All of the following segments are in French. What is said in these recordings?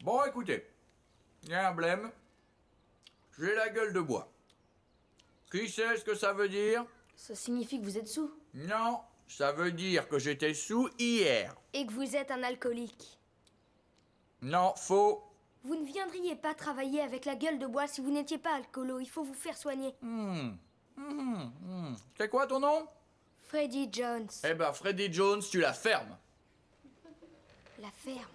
Bon, écoutez, il y a un blême. J'ai la gueule de bois. Qui sait ce que ça veut dire? Ça signifie que vous êtes sous. Non, ça veut dire que j'étais sous hier. Et que vous êtes un alcoolique. Non, faux. Vous ne viendriez pas travailler avec la gueule de bois si vous n'étiez pas alcoolo. Il faut vous faire soigner. C'est quoi ton nom? Freddy Jones. Eh ben, Freddy Jones, tu la fermes. La ferme.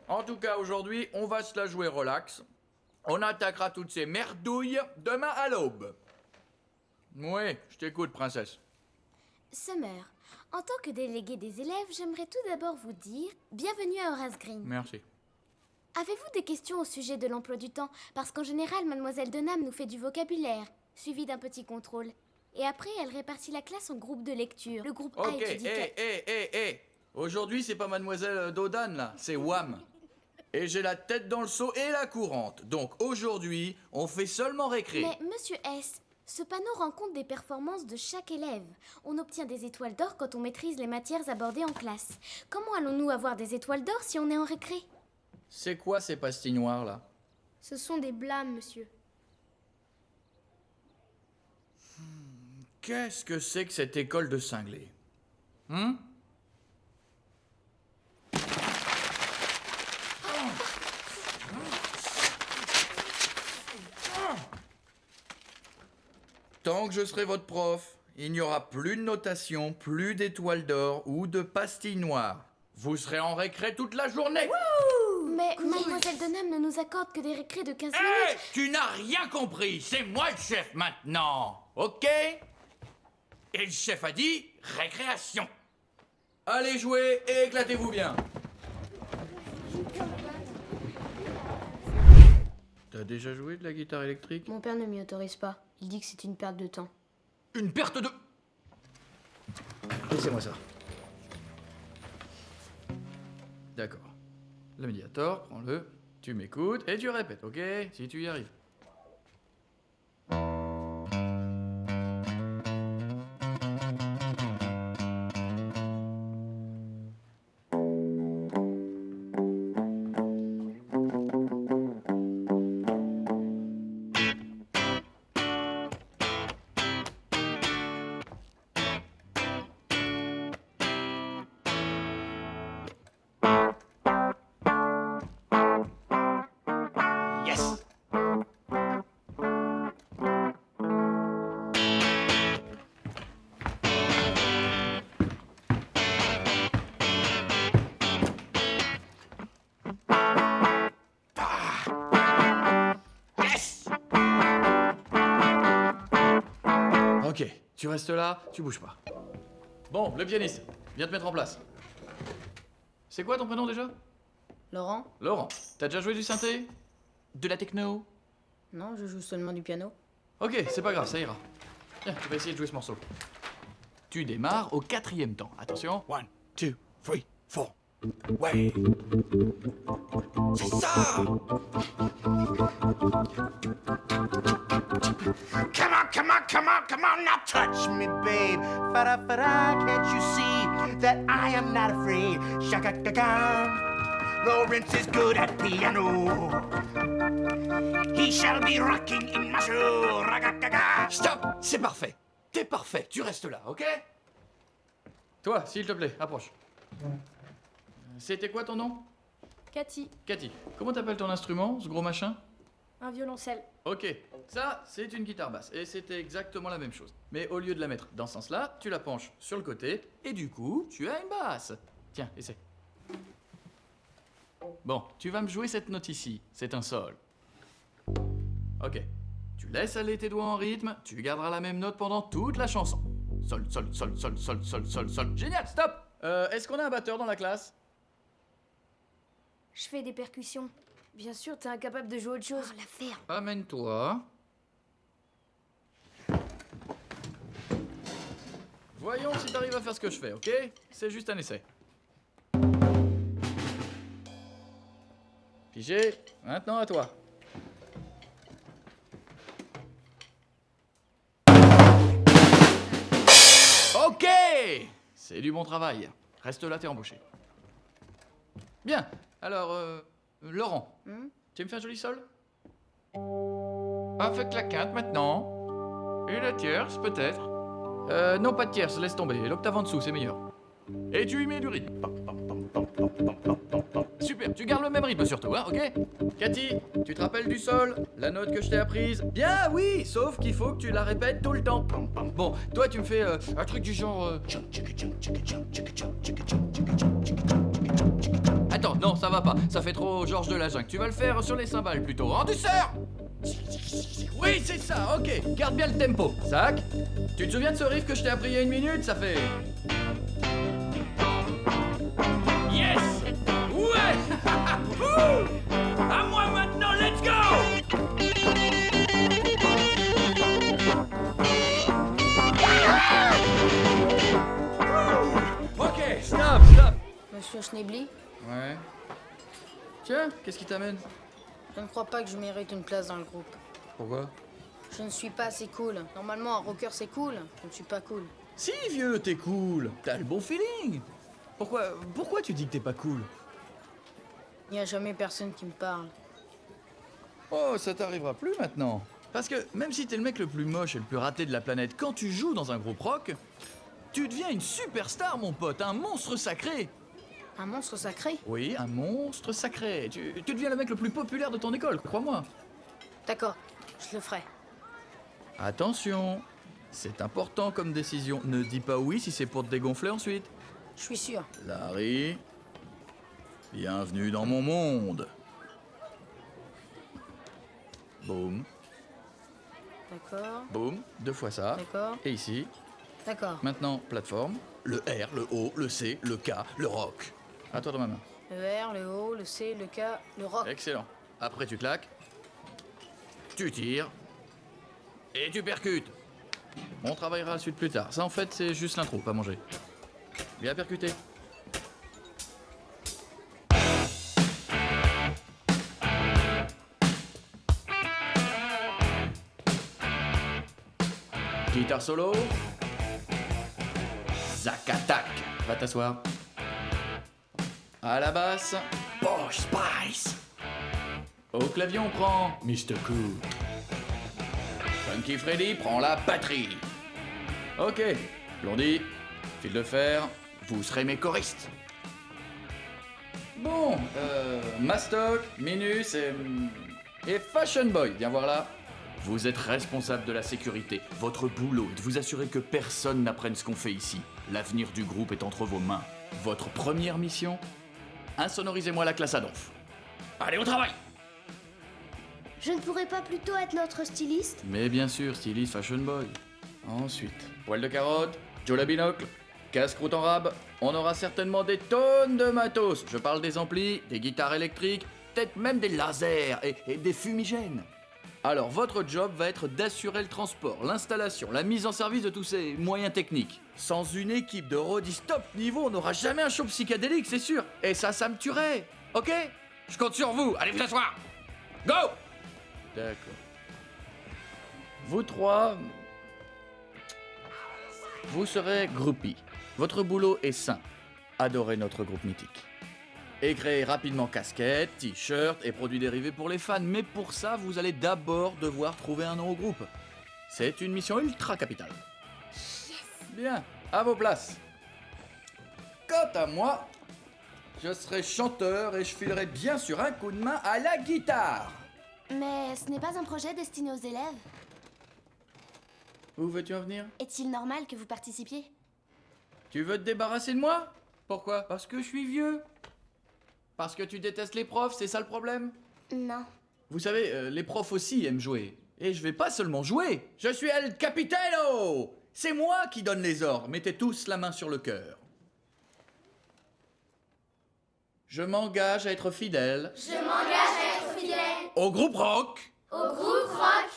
En tout cas, aujourd'hui, on va se la jouer relax. On attaquera toutes ces merdouilles demain à l'aube. Oui, je t'écoute, princesse. Summer, en tant que délégué des élèves, j'aimerais tout d'abord vous dire bienvenue à Horace Green. Merci. Avez-vous des questions au sujet de l'emploi du temps? Parce qu'en général, Mademoiselle Denham nous fait du vocabulaire, suivi d'un petit contrôle. Et après, elle répartit la classe en groupes de lecture. Le groupe A Ok, étudie... Aujourd'hui, c'est pas Mademoiselle Dodan, là, c'est Wham. Et j'ai la tête dans le seau et la courante. Donc aujourd'hui, on fait seulement récré. Mais Monsieur S, ce panneau rend compte des performances de chaque élève. On obtient des étoiles d'or quand on maîtrise les matières abordées en classe. Comment allons-nous avoir des étoiles d'or si on est en récré? C'est quoi ces pastilles noires, là? Ce sont des blâmes, monsieur. Qu'est-ce que c'est que cette école de cinglés? Tant que je serai votre prof, il n'y aura plus de notation, plus d'étoiles d'or ou de pastilles noires. Vous serez en récré toute la journée. Mais Mademoiselle Denham ne nous accorde que des récrés de 15 Hey, minutes. tu n'as rien compris. C'est moi le chef maintenant. Ok? Et le chef a dit récréation. Allez jouer et éclatez-vous bien. T'as déjà joué de la guitare électrique? Mon père ne m'y autorise pas. Il dit que c'est une perte de temps. Une perte de... Laissez-moi ça. D'accord. Le médiator, prends-le. Tu m'écoutes et tu répètes, ok? Si tu y arrives. Yes! Yes! Ok, tu restes là, tu bouges pas. Bon, le pianiste, viens te mettre en place. C'est quoi ton prénom déjà? Laurent? Laurent. T'as déjà joué du synthé? De la techno? Non, je joue seulement du piano. Ok, c'est pas grave, ça ira. Tiens, tu vas essayer de jouer ce morceau. Tu démarres au 4e temps. Attention. 1, 2, 3, 4. Ouais. C'est ça! Come on, now touch me, babe. Fa-da, can't you see that I am not afraid? Shaka-ga-ga. Lawrence is good at piano. He shall be rocking in my shoe. Raga-ga-ga. Stop! C'est parfait. T'es parfait. Tu restes là, ok? Toi, s'il te plaît, approche. C'était quoi ton nom? Cathy, Cathy. Comment t'appelles ton instrument, ce gros machin? un violoncelle. Ok, ça, c'est une guitare basse. Et c'était exactement la même chose. Mais au lieu de la mettre dans ce sens-là, tu la penches sur le côté. Et du coup, tu as une basse. Tiens, essaie. Bon, tu vas me jouer cette note ici. C'est un sol. Ok. Tu laisses aller tes doigts en rythme. Tu garderas la même note pendant toute la chanson. Sol, sol, sol, sol, sol, sol, sol, sol. Génial, stop! Est-ce qu'on a un batteur dans la classe? Je fais des percussions. Bien sûr, t'es incapable de jouer autre chose. Oh, la ferme. Amène-toi. Voyons si t'arrives à faire ce que je fais, ok? C'est juste un essai. Figé, maintenant à toi. Ok! C'est du bon travail. Reste là, t'es embauché. Bien, alors, Laurent, tu me fais un joli sol? Avec la quinte maintenant. Et la tierce, peut-être. Non, pas de tierce, laisse tomber. L'octave en dessous, c'est meilleur. Et tu y mets du rythme. Super, tu gardes le même rythme surtout, hein, ok? Cathy, tu te rappelles du sol? La note que je t'ai apprise? Bien, oui, sauf qu'il faut que tu la répètes tout le temps. Bon, toi, tu me fais un truc du genre... Attends, non, ça va pas. Ça fait trop Georges de la Jungle. Tu vas le faire sur les cymbales plutôt. En douceur! Oui, c'est ça, ok. Garde bien le tempo. Zach, tu te souviens de ce riff que je t'ai appris il y a 1 minute? Ça fait... Yes! Ouais! Ouh! À moi maintenant, let's go! Ok, stop. Monsieur Schneebly, Ouais. Tiens, qu'est-ce qui t'amène? je ne crois pas que je mérite une place dans le groupe. Pourquoi? Je ne suis pas assez cool. Normalement, un rocker, c'est cool. Je ne suis pas cool. Si, vieux, t'es cool. T'as le bon feeling. Pourquoi tu dis que t'es pas cool? Il n'y a jamais personne qui me parle. Oh, ça t'arrivera plus maintenant. Parce que même si t'es le mec le plus moche et le plus raté de la planète, quand tu joues dans un groupe rock, tu deviens une superstar, mon pote, un monstre sacré. Un monstre sacré? Oui, un monstre sacré. Tu deviens le mec le plus populaire de ton école, crois-moi. D'accord, je le ferai. Attention, c'est important comme décision. Ne dis pas oui si c'est pour te dégonfler ensuite. Je suis sûr. Larry, bienvenue dans mon monde. Boum, D'accord, boum, 2 fois ça. d'accord, Et ici, d'accord. maintenant, plateforme. Le R, le O, le C, le K, le rock. À toi dans ma main. Le R, le O, le C, le K, le rock. Excellent. Après, tu claques. Tu tires. Et tu percutes. On travaillera la suite plus tard. Ça, en fait, c'est juste l'intro, pas manger. Bien percuté. Guitare solo. Zac attaque. Va t'asseoir. À la basse. Posh Spice. Au clavier, on prend Mr. Cool. Funky Freddy prend la batterie. Ok, Blondie, fil de fer, vous serez mes choristes. Bon, Mastoc, Minus et Fashion Boy, viens voir là. Vous êtes responsable de la sécurité. Votre boulot est de vous assurer que personne n'apprenne ce qu'on fait ici. L'avenir du groupe est entre vos mains. Votre première mission? Insonorisez-moi la classe à donf. Allez au travail! Je ne pourrais pas plutôt être notre styliste? Mais bien sûr, styliste Fashion Boy. Ensuite, poil de carotte, Joe la binocle, casse-croûte en rab. On aura certainement des tonnes de matos. Je parle des amplis, des guitares électriques, peut-être même des lasers et des fumigènes. Alors, votre job va être d'assurer le transport, l'installation, la mise en service de tous ces moyens techniques. Sans une équipe de roadies top niveau, on n'aura jamais un show psychédélique, c'est sûr. Et ça me tuerait. Ok? Je compte sur vous. Allez vous asseoir. Go! D'accord. Vous trois, vous serez groupies. Votre boulot est simple. Adorez notre groupe mythique. Et créer rapidement casquettes, t-shirts et produits dérivés pour les fans. Mais pour ça, vous allez d'abord devoir trouver un nom au groupe. C'est une mission ultra capitale. Bien, à vos places. Quant à moi, je serai chanteur et je filerai bien sûr un coup de main à la guitare. Mais ce n'est pas un projet destiné aux élèves. Où veux-tu en venir? Est-il normal que vous participiez? Tu veux te débarrasser de moi? Pourquoi? Parce que je suis vieux? Parce que tu détestes les profs, c'est ça le problème? Non. Vous savez, les profs aussi aiment jouer. Et je vais pas seulement jouer, je suis El Capitano! C'est moi qui donne les ordres, mettez tous la main sur le cœur. Je m'engage à être fidèle. Je m'engage à être fidèle Au groupe rock. au groupe rock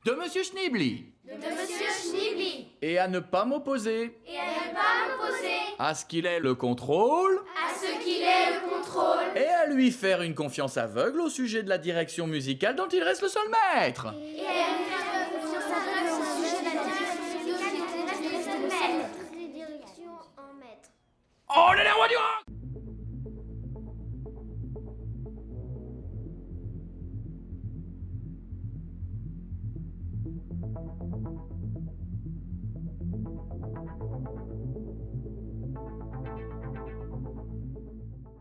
De Monsieur Schneebly. de Monsieur Schneebly Et à ne pas m'opposer et à ne pas m'opposer à ce qu'il ait le contrôle à ce qu'il ait le contrôle et à lui faire une confiance aveugle au sujet de la direction musicale dont il reste le seul maître. et à nous faire confiance aveugle au sujet de la direction musicale et de maître. Les directions en maître. On est les rois du rock!